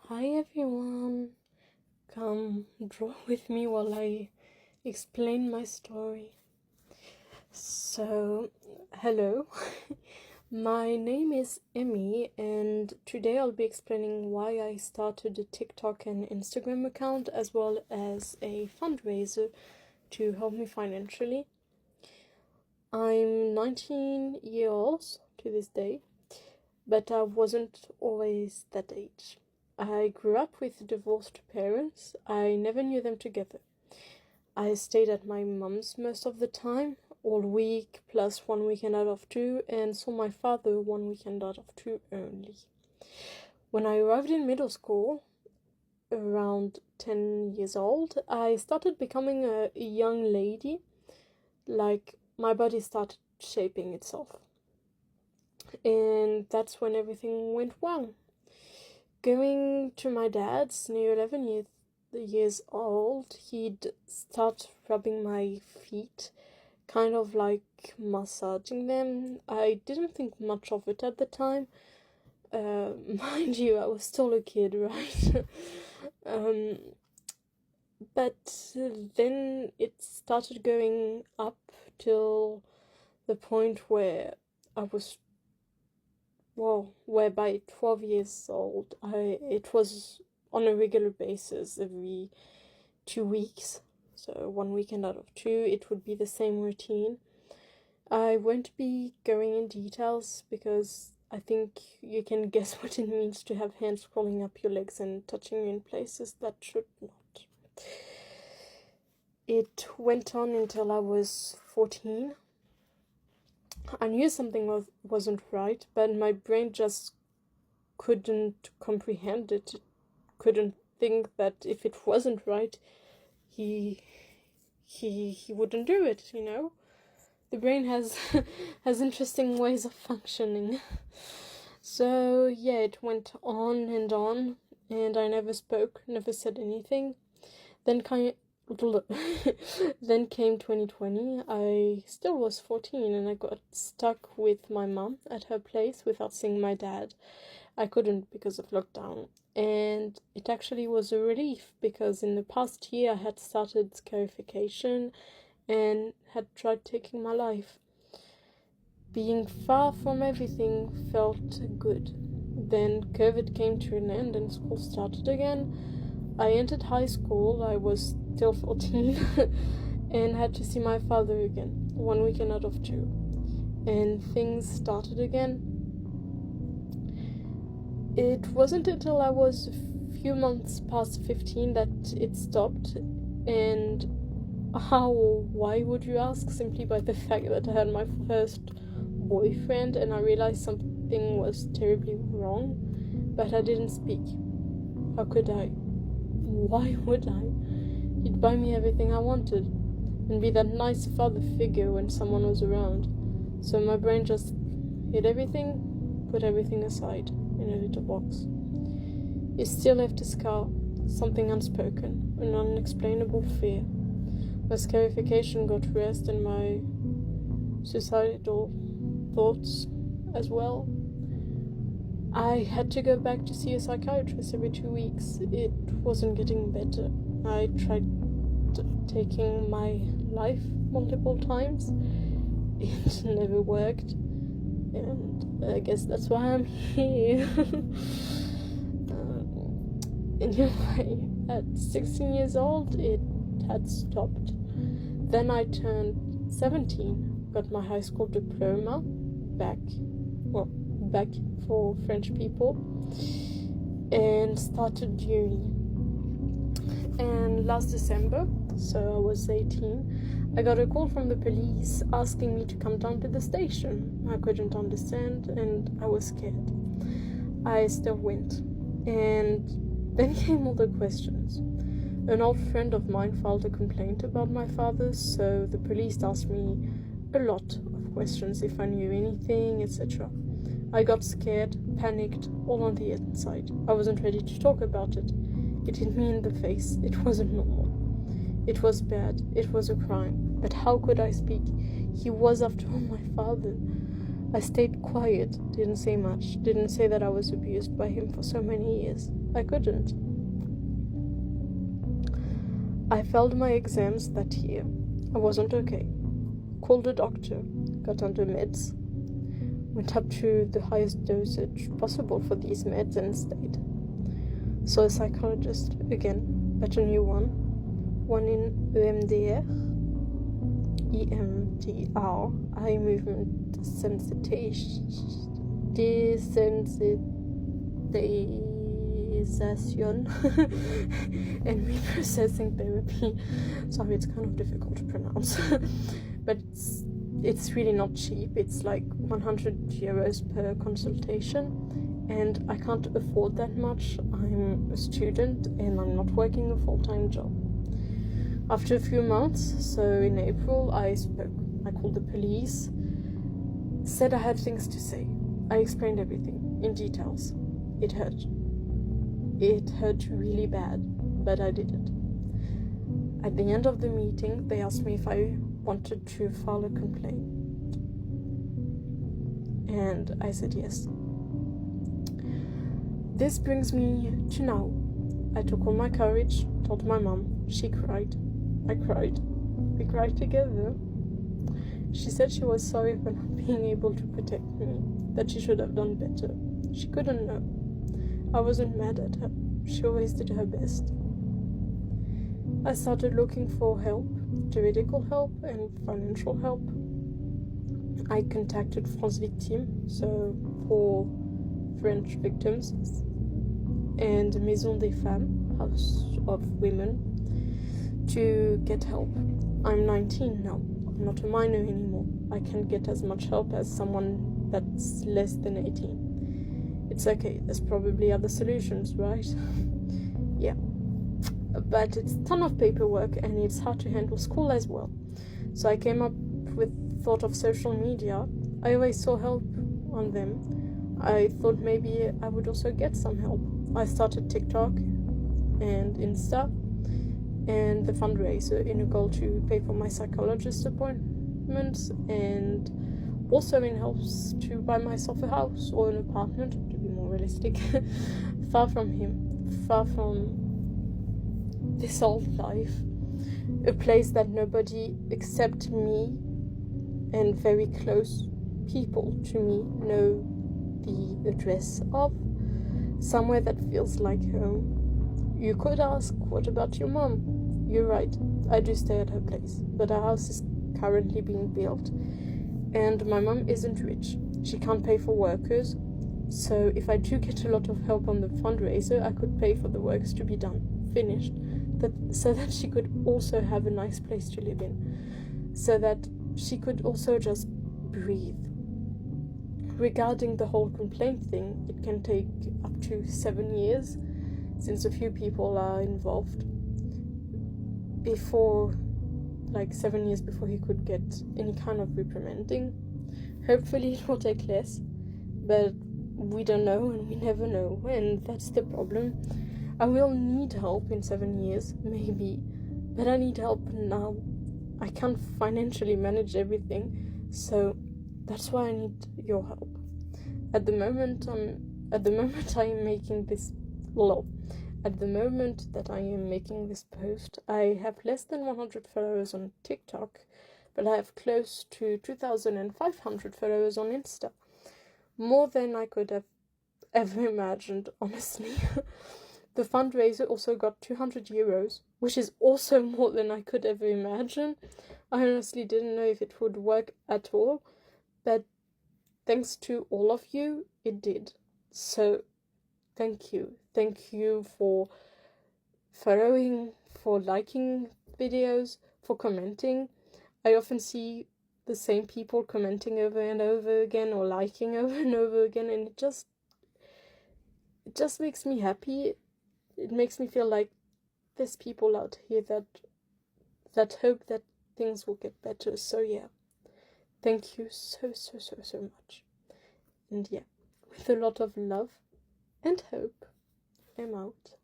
Hi everyone, come draw with me while I explain my story. So, hello, my name is Emmy, and today I'll be explaining why I started a TikTok and Instagram account as well as a fundraiser to help me financially. I'm 19 years old to this day, but I wasn't always that age. I grew up with divorced parents. I never knew them together. I stayed at my mum's most of the time, all week, plus 1 weekend out of 2, and saw my father 1 weekend out of 2 only. When I arrived in middle school, around 10 years old, I started becoming a young lady. Like, my body started shaping itself. And that's when everything went wrong. Going to my dad's, near 11 years old, he'd start rubbing my feet, kind of like massaging them. I didn't think much of it at the time. Mind you, I was still a kid, right? But then it started going up till the point where I was where by 12 years old, it was on a regular basis every 2 weeks. So 1 weekend out of 2, it would be the same routine. I won't be going in details because I think you can guess what it means to have hands crawling up your legs and touching you in places that should not. It went on until I was 14. I knew something wasn't right, but my brain just couldn't comprehend it. It couldn't think that if it wasn't right, he wouldn't do it, you know? The brain has has interesting ways of functioning. So yeah, it went on, and I never spoke, never said anything. Then came 2020. I still was 14 and I got stuck with my mum at her place without seeing my dad. I couldn't because of lockdown. And it actually was a relief because in the past year I had started scarification and had tried taking my life. Being far from everything felt good. Then COVID came to an end and school started again. I entered high school, I was still 14, and had to see my father again, 1 weekend out of 2. And things started again. It wasn't until I was a few months past 15 that it stopped. And why would you ask? Simply by the fact that I had my first boyfriend and I realized something was terribly wrong, but I didn't speak. How could I? Why would I? He'd buy me everything I wanted and be that nice father figure when someone was around. So my brain just hid everything, put everything aside in a little box. It still left a scar, something unspoken, an unexplainable fear. My scarification got rest and my suicidal thoughts as well. I had to go back to see a psychiatrist every 2 weeks. It wasn't getting better. I tried taking my life multiple times. It never worked. And I guess that's why I'm here. Anyway, at 16 years old, it had stopped. Then I turned 17, got my high school diploma back for French people, and started uni. And last December, so I was 18, I got a call from the police asking me to come down to the station. I couldn't understand and I was scared. I still went. And then came all the questions. An old friend of mine filed a complaint about my father, so the police asked me a lot of questions, if I knew anything, etc. I got scared, panicked, all on the inside. I wasn't ready to talk about it. It hit me in the face. It wasn't normal. It was bad. It was a crime. But how could I speak? He was, after all, my father. I stayed quiet, didn't say much, didn't say that I was abused by him for so many years. I couldn't. I failed my exams that year. I wasn't okay. Called a doctor, got under meds, went up to the highest dosage possible for these meds and stayed. Saw a psychologist again, but a new one in EMDR, eye movement desensitization, and reprocessing therapy. Sorry, it's kind of difficult to pronounce, but it's really not cheap. It's like 100 euros per consultation, and I can't afford that much. I'm a student and I'm not working a full-time job. After a few months, so in April, I spoke. I called the police, said I had things to say. I explained everything in details. It hurt. It hurt really bad, but I did it. At the end of the meeting, they asked me if I wanted to file a complaint. And I said yes. This brings me to now. I took all my courage, told my mom. She cried. I cried. We cried together. She said she was sorry for not being able to protect me, that she should have done better. She couldn't know. I wasn't mad at her. She always did her best. I started looking for help, juridical help and financial help. I contacted France Victimes, so for French victims, and Maison des Femmes, House of Women, to get help. I'm 19 now. I'm not a minor anymore. I can get as much help as someone that's less than 18. It's okay, there's probably other solutions, right? Yeah. But it's a ton of paperwork and it's hard to handle school as well. So I came up with thought of social media. I always saw help on them. I thought maybe I would also get some help. I started TikTok and Insta and the fundraiser in a goal to pay for my psychologist appointments and also in hopes to buy myself a house or an apartment, to be more realistic, far from him, far from this old life, a place that nobody except me and very close people to me know the address of, somewhere that feels like home. You could ask, what about your mom? You're right, I do stay at her place, but our house is currently being built and my mom isn't rich. She can't pay for workers, so if I do get a lot of help on the fundraiser, I could pay for the works to be done, finished, so that she could also have a nice place to live in, so that she could also just breathe. Regarding the whole complaint thing, it can take up to 7 years, since a few people are involved, before, like 7 years before he could get any kind of reprimanding. Hopefully it will take less, but we don't know and we never know, and that's the problem. I will need help in 7 years, maybe, but I need help now. I can't financially manage everything, so that's why I need your help. At the moment that I am making this post, I have less than 100 followers on TikTok, but I have close to 2,500 followers on Insta. More than I could have ever imagined, honestly. The fundraiser also got 200 euros, which is also more than I could ever imagine. I honestly didn't know if it would work at all, but thanks to all of you, it did. So, thank you. Thank you for following, for liking videos, for commenting. I often see the same people commenting over and over again or liking over and over again, and it just makes me happy. It makes me feel like there's people out here that hope that things will get better. So yeah, thank you so much. And yeah, with a lot of love and hope, I'm out.